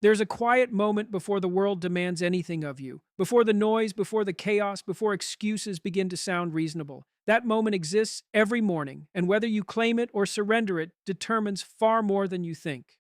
There's a quiet moment before the world demands anything of you, before the noise, before the chaos, before excuses begin to sound reasonable. That moment exists every morning, and whether you claim it or surrender it determines far more than you think.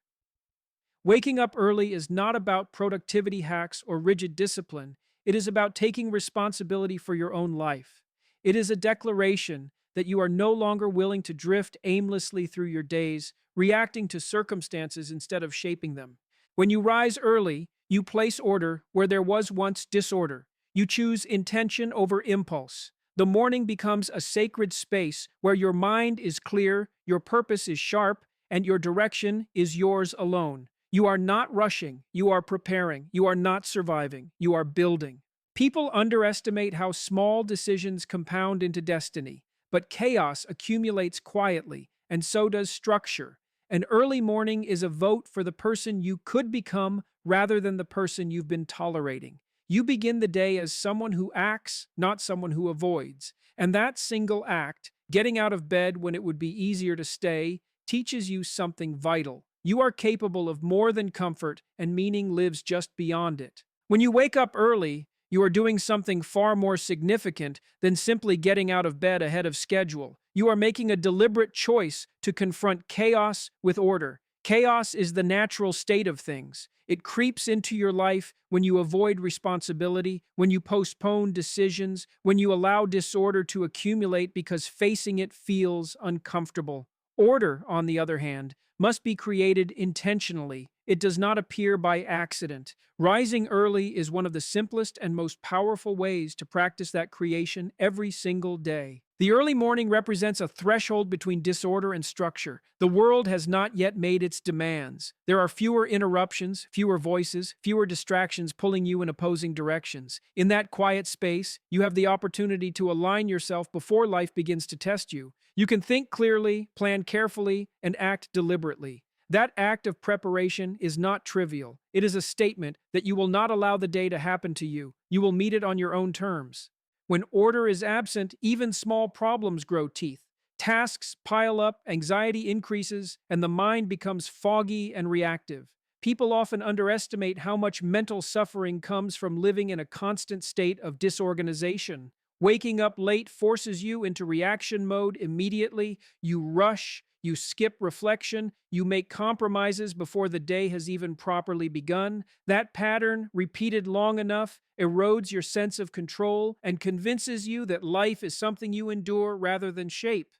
Waking up early is not about productivity hacks or rigid discipline. It is about taking responsibility for your own life. It is a declaration that you are no longer willing to drift aimlessly through your days, reacting to circumstances instead of shaping them. When you rise early, you place order where there was once disorder. You choose intention over impulse. The morning becomes a sacred space where your mind is clear, your purpose is sharp, and your direction is yours alone. You are not rushing, you are preparing, you are not surviving, you are building. People underestimate how small decisions compound into destiny, but chaos accumulates quietly, and so does structure. An early morning is a vote for the person you could become rather than the person you've been tolerating. You begin the day as someone who acts, not someone who avoids. And that single act, getting out of bed when it would be easier to stay, teaches you something vital. You are capable of more than comfort, and meaning lives just beyond it. When you wake up early, you are doing something far more significant than simply getting out of bed ahead of schedule. You are making a deliberate choice to confront chaos with order. Chaos is the natural state of things. It creeps into your life when you avoid responsibility, when you postpone decisions, when you allow disorder to accumulate because facing it feels uncomfortable. Order, on the other hand, must be created intentionally. It does not appear by accident. Rising early is one of the simplest and most powerful ways to practice that creation every single day. The early morning represents a threshold between disorder and structure. The world has not yet made its demands. There are fewer interruptions, fewer voices, fewer distractions pulling you in opposing directions. In that quiet space, you have the opportunity to align yourself before life begins to test you. You can think clearly, plan carefully, and act deliberately. That act of preparation is not trivial. It is a statement that you will not allow the day to happen to you. You will meet it on your own terms. When order is absent, even small problems grow teeth. Tasks pile up, anxiety increases, and the mind becomes foggy and reactive. People often underestimate how much mental suffering comes from living in a constant state of disorganization. Waking up late forces you into reaction mode immediately. You rush, you skip reflection, you make compromises before the day has even properly begun. That pattern, repeated long enough, erodes your sense of control and convinces you that life is something you endure rather than shape.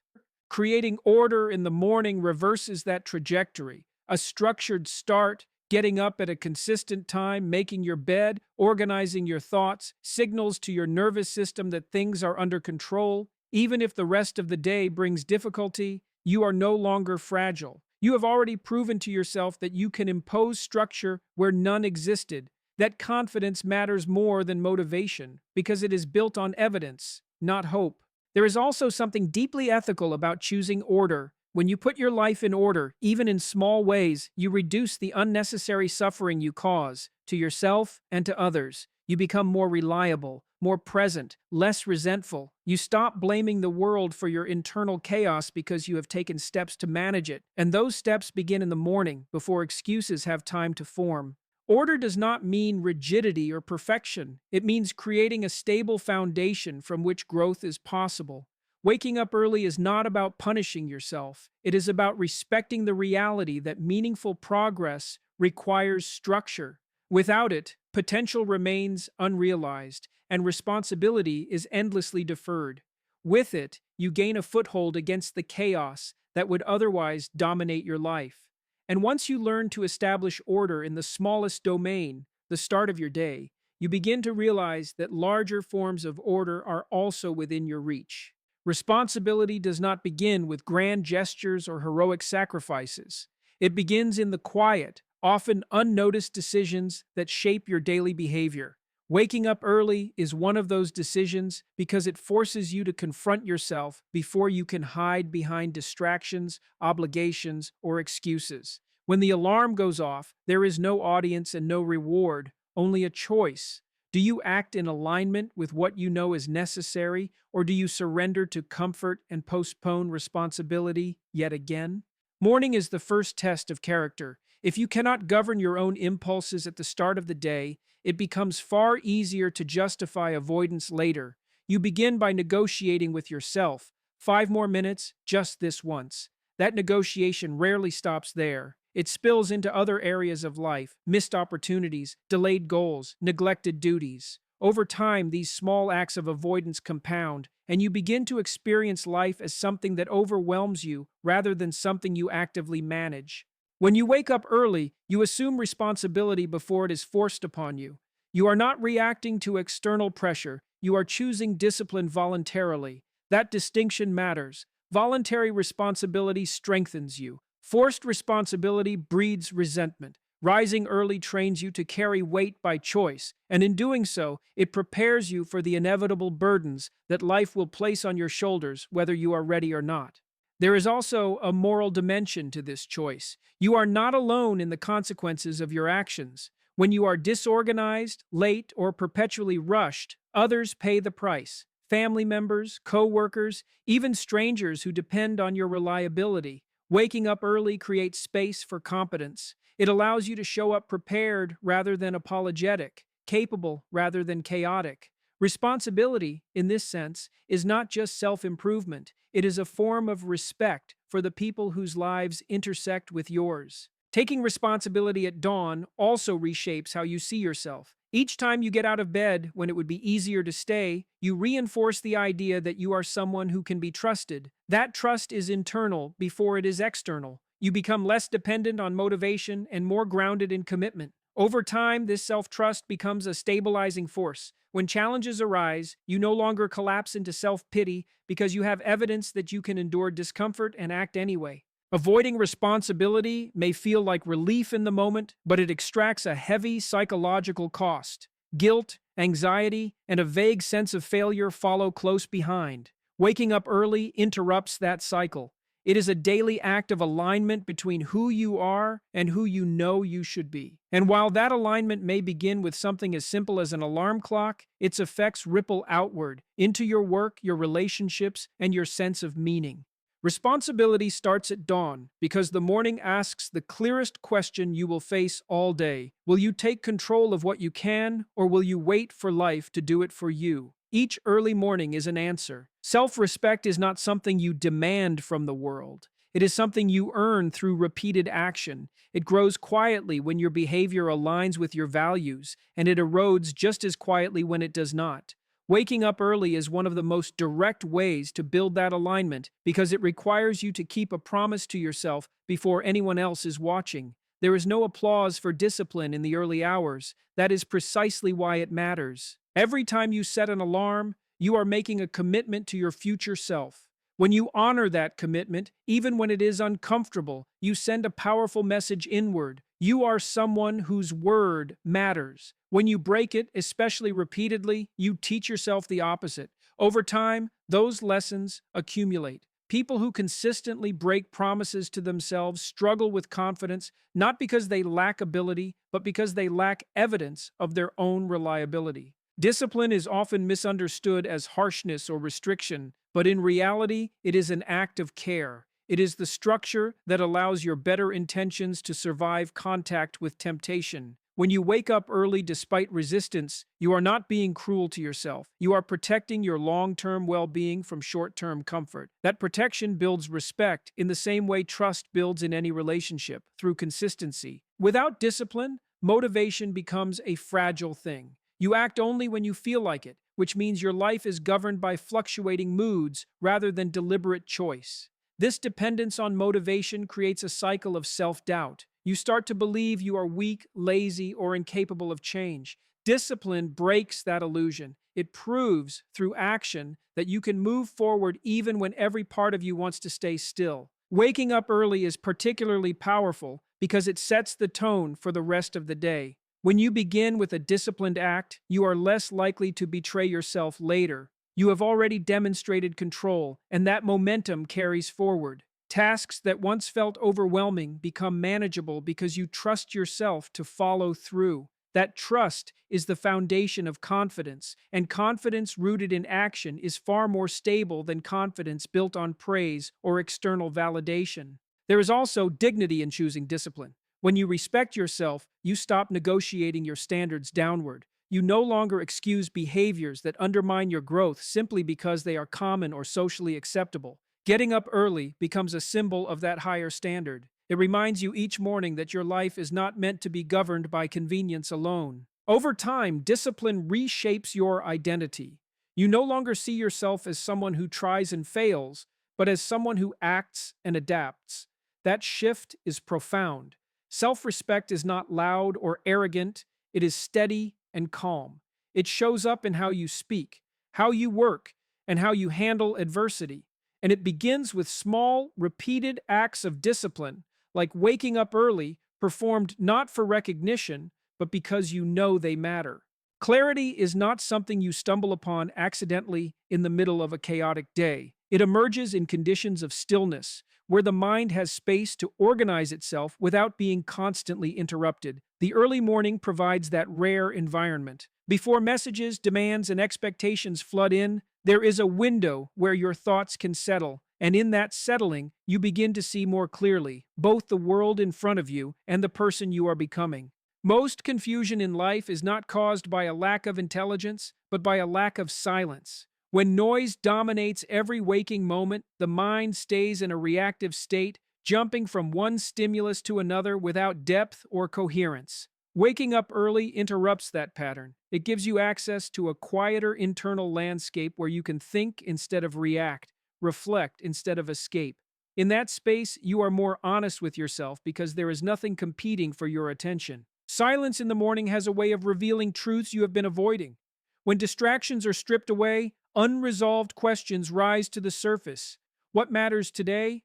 Creating order in the morning reverses that trajectory. A structured start, getting up at a consistent time, making your bed, organizing your thoughts, signals to your nervous system that things are under control. Even if the rest of the day brings difficulty, you are no longer fragile. You have already proven to yourself that you can impose structure where none existed. That confidence matters more than motivation because it is built on evidence, not hope. There is also something deeply ethical about choosing order. When you put your life in order, even in small ways, you reduce the unnecessary suffering you cause to yourself and to others. You become more reliable, more present, less resentful. You stop blaming the world for your internal chaos because you have taken steps to manage it. And those steps begin in the morning before excuses have time to form. Order does not mean rigidity or perfection. It means creating a stable foundation from which growth is possible. Waking up early is not about punishing yourself. It is about respecting the reality that meaningful progress requires structure. Without it, potential remains unrealized, and responsibility is endlessly deferred. With it, you gain a foothold against the chaos that would otherwise dominate your life. And once you learn to establish order in the smallest domain, the start of your day, you begin to realize that larger forms of order are also within your reach. Responsibility does not begin with grand gestures or heroic sacrifices. It begins in the quiet, often unnoticed decisions that shape your daily behavior. Waking up early is one of those decisions because it forces you to confront yourself before you can hide behind distractions, obligations, or excuses. When the alarm goes off, there is no audience and no reward, only a choice. Do you act in alignment with what you know is necessary, or do you surrender to comfort and postpone responsibility yet again? Morning is the first test of character. If you cannot govern your own impulses at the start of the day, it becomes far easier to justify avoidance later. You begin by negotiating with yourself. 5 more minutes, just this once. That negotiation rarely stops there. It spills into other areas of life: missed opportunities, delayed goals, neglected duties. Over time, these small acts of avoidance compound, and you begin to experience life as something that overwhelms you rather than something you actively manage. When you wake up early, you assume responsibility before it is forced upon you. You are not reacting to external pressure, you are choosing discipline voluntarily. That distinction matters. Voluntary responsibility strengthens you. Forced responsibility breeds resentment. Rising early trains you to carry weight by choice, and in doing so, it prepares you for the inevitable burdens that life will place on your shoulders, whether you are ready or not. There is also a moral dimension to this choice. You are not alone in the consequences of your actions. When you are disorganized, late, or perpetually rushed, others pay the price. Family members, co-workers, even strangers who depend on your reliability. Waking up early creates space for competence. It allows you to show up prepared rather than apologetic, capable rather than chaotic. Responsibility, in this sense, is not just self-improvement. It is a form of respect for the people whose lives intersect with yours. Taking responsibility at dawn also reshapes how you see yourself. Each time you get out of bed when it would be easier to stay, you reinforce the idea that you are someone who can be trusted. That trust is internal before it is external. You become less dependent on motivation and more grounded in commitment. Over time, this self-trust becomes a stabilizing force. When challenges arise, you no longer collapse into self-pity because you have evidence that you can endure discomfort and act anyway. Avoiding responsibility may feel like relief in the moment, but it extracts a heavy psychological cost. Guilt, anxiety, and a vague sense of failure follow close behind. Waking up early interrupts that cycle. It is a daily act of alignment between who you are and who you know you should be. And while that alignment may begin with something as simple as an alarm clock, its effects ripple outward into your work, your relationships, and your sense of meaning. Responsibility starts at dawn because the morning asks the clearest question you will face all day. Will you take control of what you can, or will you wait for life to do it for you? Each early morning is an answer. Self-respect is not something you demand from the world. It is something you earn through repeated action. It grows quietly when your behavior aligns with your values, and it erodes just as quietly when it does not. Waking up early is one of the most direct ways to build that alignment because it requires you to keep a promise to yourself before anyone else is watching. There is no applause for discipline in the early hours. That is precisely why it matters. Every time you set an alarm, you are making a commitment to your future self. When you honor that commitment, even when it is uncomfortable, you send a powerful message inward. You are someone whose word matters. When you break it, especially repeatedly, you teach yourself the opposite. Over time, those lessons accumulate. People who consistently break promises to themselves struggle with confidence, not because they lack ability, but because they lack evidence of their own reliability. Discipline is often misunderstood as harshness or restriction, but in reality, it is an act of care. It is the structure that allows your better intentions to survive contact with temptation. When you wake up early despite resistance, you are not being cruel to yourself. You are protecting your long-term well-being from short-term comfort. That protection builds respect in the same way trust builds in any relationship, through consistency. Without discipline, motivation becomes a fragile thing. You act only when you feel like it, which means your life is governed by fluctuating moods rather than deliberate choice. This dependence on motivation creates a cycle of self-doubt. You start to believe you are weak, lazy, or incapable of change. Discipline breaks that illusion. It proves, through action, that you can move forward even when every part of you wants to stay still. Waking up early is particularly powerful because it sets the tone for the rest of the day. When you begin with a disciplined act, you are less likely to betray yourself later. You have already demonstrated control, and that momentum carries forward. Tasks that once felt overwhelming become manageable because you trust yourself to follow through. That trust is the foundation of confidence, and confidence rooted in action is far more stable than confidence built on praise or external validation. There is also dignity in choosing discipline. When you respect yourself, you stop negotiating your standards downward. You no longer excuse behaviors that undermine your growth simply because they are common or socially acceptable. Getting up early becomes a symbol of that higher standard. It reminds you each morning that your life is not meant to be governed by convenience alone. Over time, discipline reshapes your identity. You no longer see yourself as someone who tries and fails, but as someone who acts and adapts. That shift is profound. Self respect is not loud or arrogant, it is steady and calm. It shows up in how you speak, how you work, and how you handle adversity. And it begins with small, repeated acts of discipline, like waking up early, performed not for recognition, but because you know they matter. Clarity is not something you stumble upon accidentally in the middle of a chaotic day. It emerges in conditions of stillness, where the mind has space to organize itself without being constantly interrupted. The early morning provides that rare environment. Before messages, demands, and expectations flood in, there is a window where your thoughts can settle, and in that settling, you begin to see more clearly both the world in front of you and the person you are becoming. Most confusion in life is not caused by a lack of intelligence, but by a lack of silence. When noise dominates every waking moment, the mind stays in a reactive state, jumping from one stimulus to another without depth or coherence. Waking up early interrupts that pattern. It gives you access to a quieter internal landscape where you can think instead of react, reflect instead of escape. In that space, you are more honest with yourself because there is nothing competing for your attention. Silence in the morning has a way of revealing truths you have been avoiding. When distractions are stripped away, unresolved questions rise to the surface. What matters today?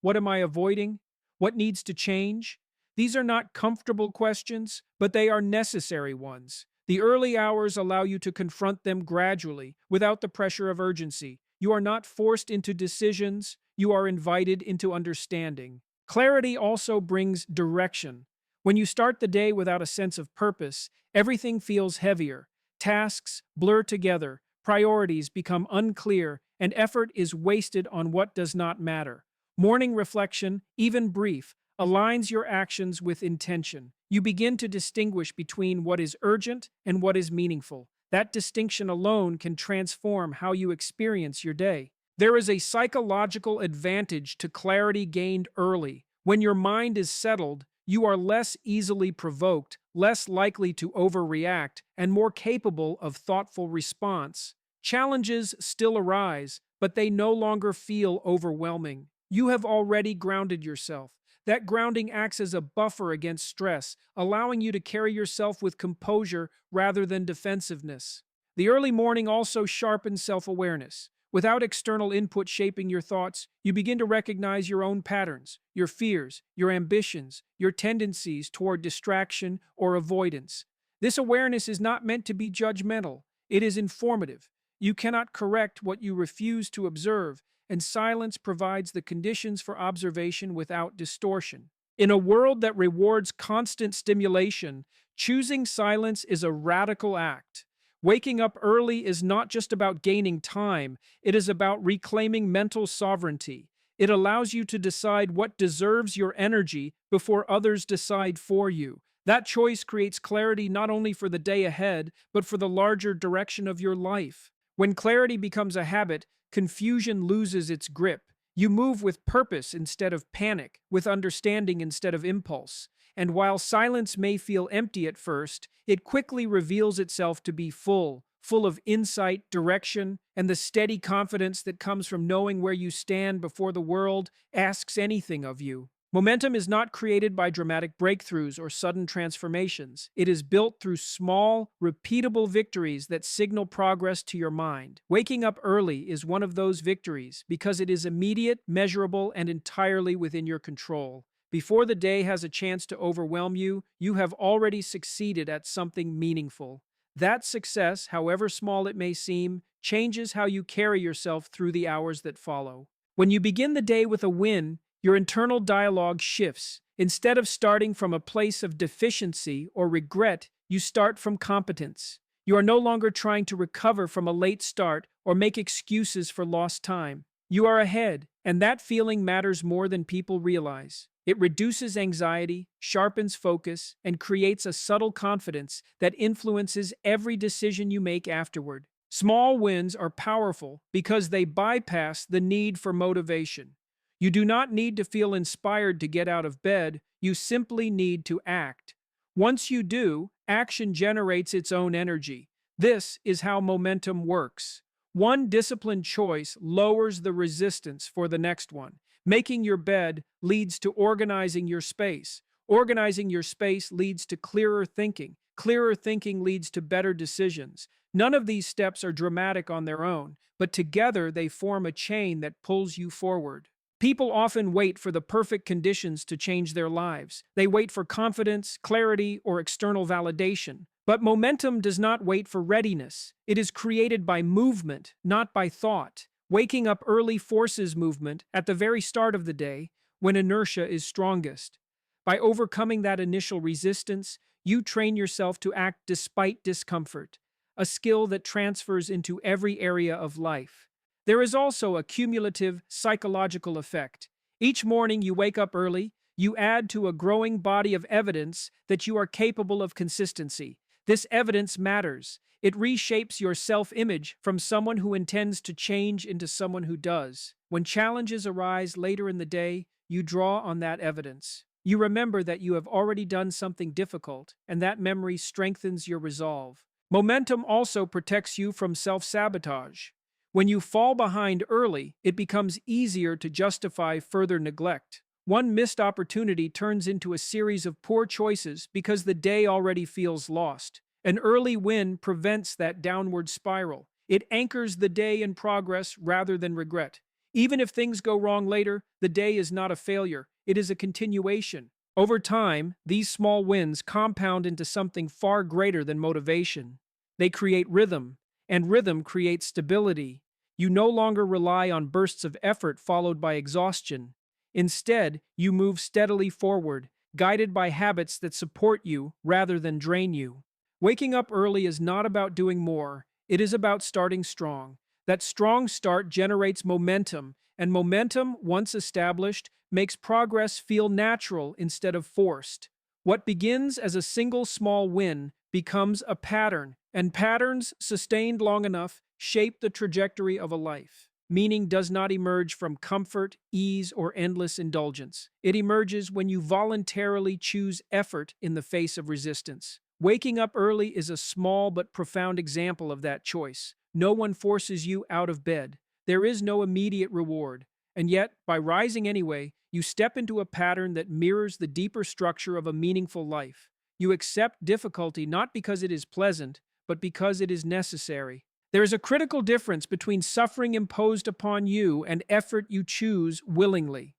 What am I avoiding? What needs to change? These are not comfortable questions, but they are necessary ones. The early hours allow you to confront them gradually, without the pressure of urgency. You are not forced into decisions, you are invited into understanding. Clarity also brings direction. When you start the day without a sense of purpose, everything feels heavier. Tasks blur together, priorities become unclear, and effort is wasted on what does not matter. Morning reflection, even brief, aligns your actions with intention. You begin to distinguish between what is urgent and what is meaningful. That distinction alone can transform how you experience your day. There is a psychological advantage to clarity gained early. When your mind is settled, you are less easily provoked, less likely to overreact, and more capable of thoughtful response. Challenges still arise, but they no longer feel overwhelming. You have already grounded yourself. That grounding acts as a buffer against stress, allowing you to carry yourself with composure rather than defensiveness. The early morning also sharpens self-awareness. Without external input shaping your thoughts, you begin to recognize your own patterns, your fears, your ambitions, your tendencies toward distraction or avoidance. This awareness is not meant to be judgmental, it is informative. You cannot correct what you refuse to observe, and silence provides the conditions for observation without distortion. In a world that rewards constant stimulation, choosing silence is a radical act. Waking up early is not just about gaining time, it is about reclaiming mental sovereignty. It allows you to decide what deserves your energy before others decide for you. That choice creates clarity not only for the day ahead, but for the larger direction of your life. When clarity becomes a habit, confusion loses its grip. You move with purpose instead of panic, with understanding instead of impulse. And while silence may feel empty at first, it quickly reveals itself to be full of insight, direction, and the steady confidence that comes from knowing where you stand before the world asks anything of you. Momentum is not created by dramatic breakthroughs or sudden transformations. It is built through small, repeatable victories that signal progress to your mind. Waking up early is one of those victories because it is immediate, measurable, and entirely within your control. Before the day has a chance to overwhelm you, you have already succeeded at something meaningful. That success, however small it may seem, changes how you carry yourself through the hours that follow. When you begin the day with a win, your internal dialogue shifts. Instead of starting from a place of deficiency or regret, you start from competence. You are no longer trying to recover from a late start or make excuses for lost time. You are ahead, and that feeling matters more than people realize. It reduces anxiety, sharpens focus, and creates a subtle confidence that influences every decision you make afterward. Small wins are powerful because they bypass the need for motivation. You do not need to feel inspired to get out of bed, you simply need to act. Once you do, action generates its own energy. This is how momentum works. One disciplined choice lowers the resistance for the next one. Making your bed leads to organizing your space. Organizing your space leads to clearer thinking. Clearer thinking leads to better decisions. None of these steps are dramatic on their own, but together they form a chain that pulls you forward. People often wait for the perfect conditions to change their lives. They wait for confidence, clarity, or external validation. But momentum does not wait for readiness. It is created by movement, not by thought. Waking up early forces movement at the very start of the day when inertia is strongest. By overcoming that initial resistance, you train yourself to act despite discomfort, a skill that transfers into every area of life. There is also a cumulative psychological effect. Each morning you wake up early, you add to a growing body of evidence that you are capable of consistency. This evidence matters. It reshapes your self-image from someone who intends to change into someone who does. When challenges arise later in the day, you draw on that evidence. You remember that you have already done something difficult, and that memory strengthens your resolve. Momentum also protects you from self-sabotage. When you fall behind early, it becomes easier to justify further neglect. One missed opportunity turns into a series of poor choices because the day already feels lost. An early win prevents that downward spiral. It anchors the day in progress rather than regret. Even if things go wrong later, the day is not a failure. It is a continuation. Over time, these small wins compound into something far greater than motivation. They create rhythm, and rhythm creates stability. You no longer rely on bursts of effort followed by exhaustion. Instead, you move steadily forward, guided by habits that support you rather than drain you. Waking up early is not about doing more, it is about starting strong. That strong start generates momentum, and momentum, once established, makes progress feel natural instead of forced. What begins as a single small win becomes a pattern, and patterns, sustained long enough, shape the trajectory of a life. Meaning does not emerge from comfort, ease, or endless indulgence. It emerges when you voluntarily choose effort in the face of resistance. Waking up early is a small but profound example of that choice. No one forces you out of bed. There is no immediate reward. And yet, by rising anyway, you step into a pattern that mirrors the deeper structure of a meaningful life. You accept difficulty not because it is pleasant, but because it is necessary. There is a critical difference between suffering imposed upon you and effort you choose willingly.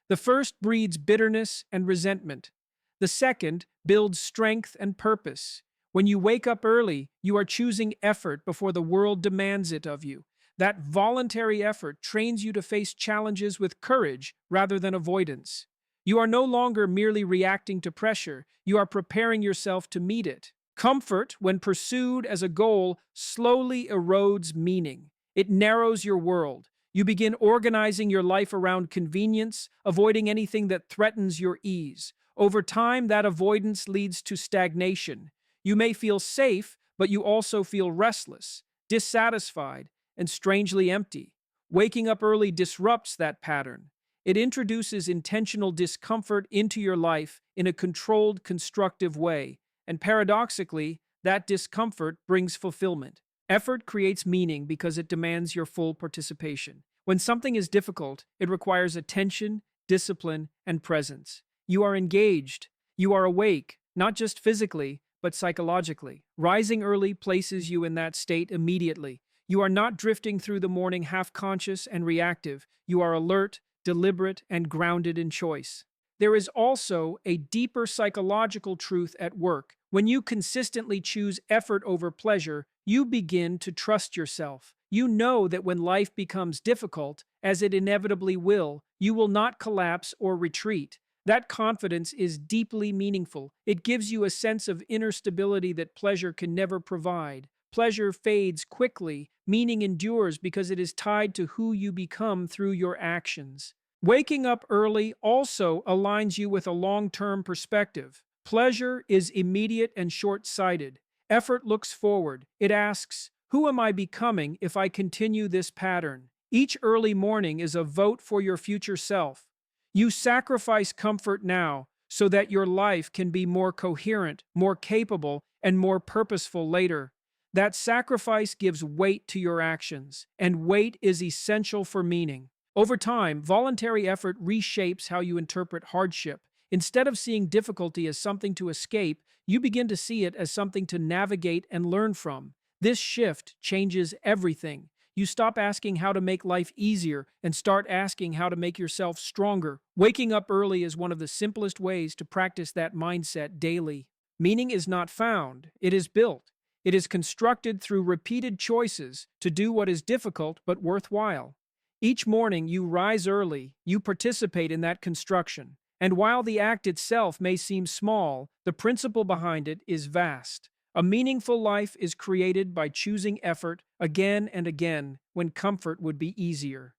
The first breeds bitterness and resentment. The second builds strength and purpose. When you wake up early, you are choosing effort before the world demands it of you. That voluntary effort trains you to face challenges with courage rather than avoidance. You are no longer merely reacting to pressure, you are preparing yourself to meet it. Comfort, when pursued as a goal, slowly erodes meaning. It narrows your world. You begin organizing your life around convenience, avoiding anything that threatens your ease. Over time, that avoidance leads to stagnation. You may feel safe, but you also feel restless, dissatisfied, and strangely empty. Waking up early disrupts that pattern. It introduces intentional discomfort into your life in a controlled, constructive way. And paradoxically, that discomfort brings fulfillment. Effort creates meaning because it demands your full participation. When something is difficult, it requires attention, discipline, and presence. You are engaged. You are awake, not just physically, but psychologically. Rising early places you in that state immediately. You are not drifting through the morning half-conscious and reactive. You are alert, deliberate, and grounded in choice. There is also a deeper psychological truth at work. When you consistently choose effort over pleasure, you begin to trust yourself. You know that when life becomes difficult, as it inevitably will, you will not collapse or retreat. That confidence is deeply meaningful. It gives you a sense of inner stability that pleasure can never provide. Pleasure fades quickly, meaning endures because it is tied to who you become through your actions. Waking up early also aligns you with a long-term perspective. Pleasure is immediate and short-sighted. Effort looks forward. It asks, who am I becoming if I continue this pattern? Each early morning is a vote for your future self. You sacrifice comfort now so that your life can be more coherent, more capable, and more purposeful later. That sacrifice gives weight to your actions, and weight is essential for meaning. Over time, voluntary effort reshapes how you interpret hardship. Instead of seeing difficulty as something to escape, you begin to see it as something to navigate and learn from. This shift changes everything. You stop asking how to make life easier and start asking how to make yourself stronger. Waking up early is one of the simplest ways to practice that mindset daily. Meaning is not found, it is built. It is constructed through repeated choices to do what is difficult but worthwhile. Each morning you rise early, you participate in that construction. And while the act itself may seem small, the principle behind it is vast. A meaningful life is created by choosing effort again and again when comfort would be easier.